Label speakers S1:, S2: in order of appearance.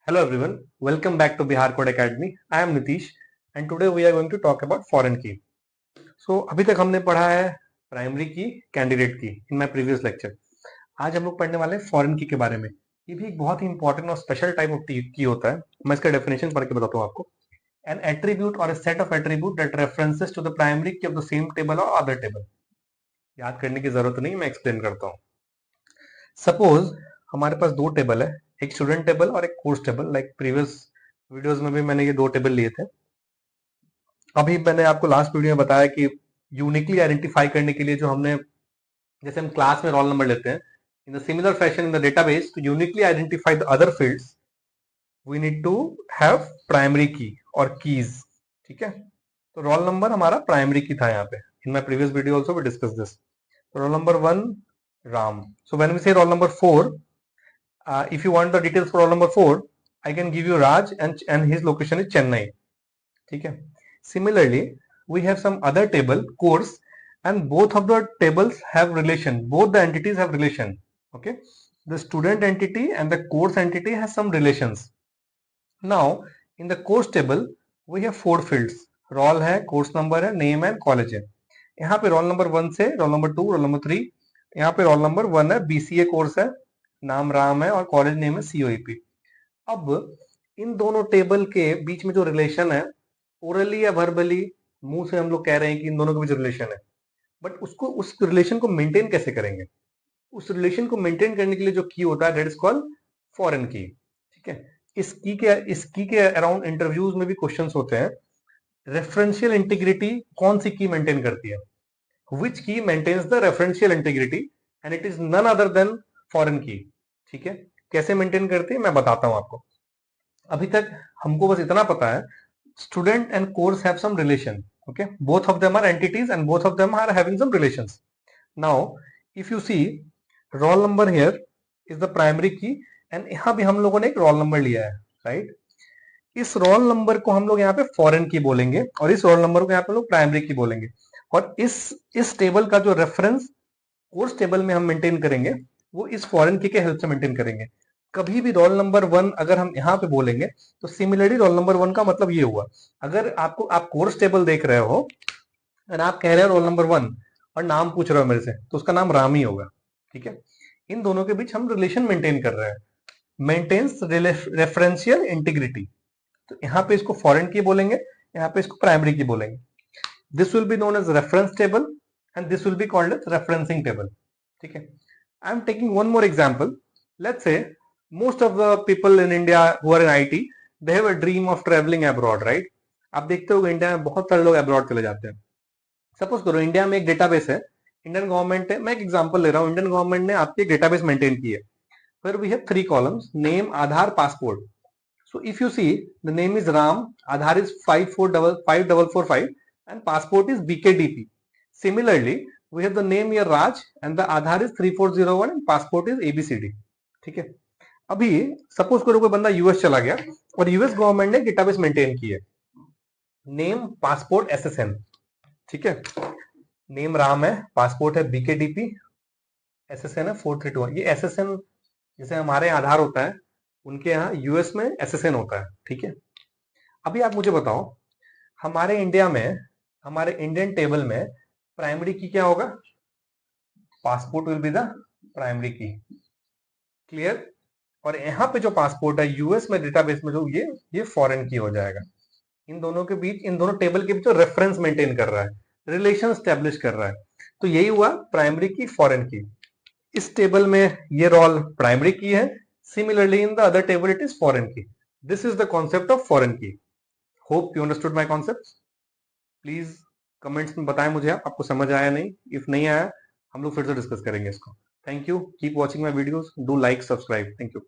S1: Hello everyone, welcome back to Bihar Code Academy. I am Nitish and today we are going to talk about foreign key. So अभी तक हमने पढ़ा है primary की, candidate की इन my previous lecture. आज हम लोग पढ़ने वाले हैं फॉरेन की के बारे में. ये भी एक बहुत ही इंपॉर्टेंट और स्पेशल टाइप ऑफ की होता है. मैं इसका डेफिनेशन पढ़ के बताता हूँ आपको. An attribute or a set of attribute that references to the primary key of the same table or other table. याद करने की जरूरत नहीं, मैं एक्सप्लेन करता हूँ. सपोज हमारे पास दो टेबल है, एक स्टूडेंट टेबल और एक course table. Like previous videos में भी मैंने ये दो टेबल लिए थे. अभी मैंने आपको लास्ट वीडियो में बताया कि यूनिकली आइडेंटिफाई करने के लिए जो हमने, जैसे हम क्लास में रोल नंबर लेते हैं, in the similar fashion in the database to uniquely identify the other fields we need to have primary key और कीज. ठीक है, तो रोल नंबर हमारा प्राइमरी की था यहाँ पे. In my previous video also we discuss this. Roll number 1 Ram. So when we say roll number 4, if you want the details for roll number 4, I can give you Raj and his location is Chennai. ठीक है. Similarly, we have some other table course and both of the tables have relation. Both the entities have relation. Okay. The student entity and the course entity has some relations. Now in the course table we have 4 fields. Roll है, course number है, name and college है. यहाँ पे roll number 1 से roll number 2, roll number 3. यहाँ पे role number 1 है, BCA course है, नाम राम है और कॉलेज नेम है सीओईपी. अब इन दोनों टेबल के बीच में जो रिलेशन है, ओरली या वर्बली, मुंह से हम लोग कह रहे हैं कि इन दोनों के बीच रिलेशन है, बट उसको उस रिलेशन को मेंटेन कैसे करेंगे? उस रिलेशन को मेंटेन करने के लिए जो की होता है दैट इज कॉल्ड फॉरेन की. ठीक है. इस की के अराउंड इंटरव्यूज में भी क्वेश्चंस होते हैं. रेफरेंशियल इंटीग्रिटी कौन सी की मेंटेन करती है? Which key maintains the referential integrity and it is none other than foreign key. ठीक है, कैसे मेंटेन करती है मैं बताता हूं आपको. अभी तक हमको बस इतना पता है, student and course have some relation. Okay, both of them are entities and both of them are having some relations. Now if you see, roll number here is the primary key and यहाँ भी हम लोगों ने एक roll number लिया है, right? इस roll number को हम लोग यहाँ पे फॉरेन की बोलेंगे और इस रोल नंबर को यहाँ पे लोग प्राइमरी की बोलेंगे. और इस टेबल का जो रेफरेंस कोर्स टेबल में हम मेंटेन करेंगे वो इस फॉरेन की के हेल्प से मेंटेन करेंगे. कभी भी रोल नंबर 1 अगर हम यहाँ पे बोलेंगे तो सिमिलरली रोल नंबर 1 का मतलब ये हुआ, अगर आप कोर्स टेबल देख रहे हो और आप कह रहे हो रोल नंबर 1 और नाम पूछ रहे हो मेरे से, तो उसका नाम राम ही होगा. ठीक है, इन दोनों के बीच हम रिलेशन मेंटेन कर रहे हैं. Maintains referential integrity. तो यहाँ पे इसको फॉरेन की बोलेंगे, यहाँ पे इसको प्राइमरी की बोलेंगे. This will be known as reference table and this will be called as referencing table. ठीक है. I am taking one more example. Let's say most of the people in India who are in IT, they have a dream of travelling abroad, right? आप देखते हो India में बहुत सारे लोग abroad चले जाते हैं. सपोज करो इंडिया में एक डेटाबेस है, इंडियन गवर्नमेंट है, मैं एक एग्जांपल ले रहा हूँ, इंडियन गवर्नमेंट ने आपकी डेटाबेस मेंटेन की है. फिर we have 3 columns, name, Aadhaar, passport. So if you see, the name is Ram, Aadhaar is 545545 and passport is BKDP. Similarly, we have the name here Raj and the Aadhaar is 3401 and passport is ABCD. ठीक है. अभी suppose करो कोई बंदा US चला गया और US government ने डेटाबेस मेंटेन की है, नेम पासपोर्ट SSN. ठीक है, नेम राम है, पासपोर्ट है BKDP, SSN है 4321. ये SSN जैसे हमारे आधार होता है, उनके यहाँ यूएस में SSN होता है. ठीक है. अभी आप मुझे बताओ, हमारे इंडिया में, हमारे इंडियन टेबल में प्राइमरी की क्या होगा? Passport will be the primary की. क्लियर? और यहाँ पे जो पासपोर्ट है यूएस में डेटाबेस में जो ये फॉरेन की हो जाएगा. इन दोनों के बीच, इन दोनों टेबल के बीच जो रेफरेंस मेंटेन कर रहा है, रिलेशन स्टैब्लिश कर रहा है, तो यही हुआ प्राइमरी की, फॉरेन की. इस टेबल में ये रोल प्राइमरी की है. Similarly, in the other table, it is foreign key. This is the concept of foreign key. Hope you understood my concepts. Please comments में बताएं मुझे आपको समझ आया नहीं. If नहीं आया, हम लोग फिर से डिस्कस करेंगे इसको. Thank you. Keep watching my videos. Do like, subscribe. Thank you.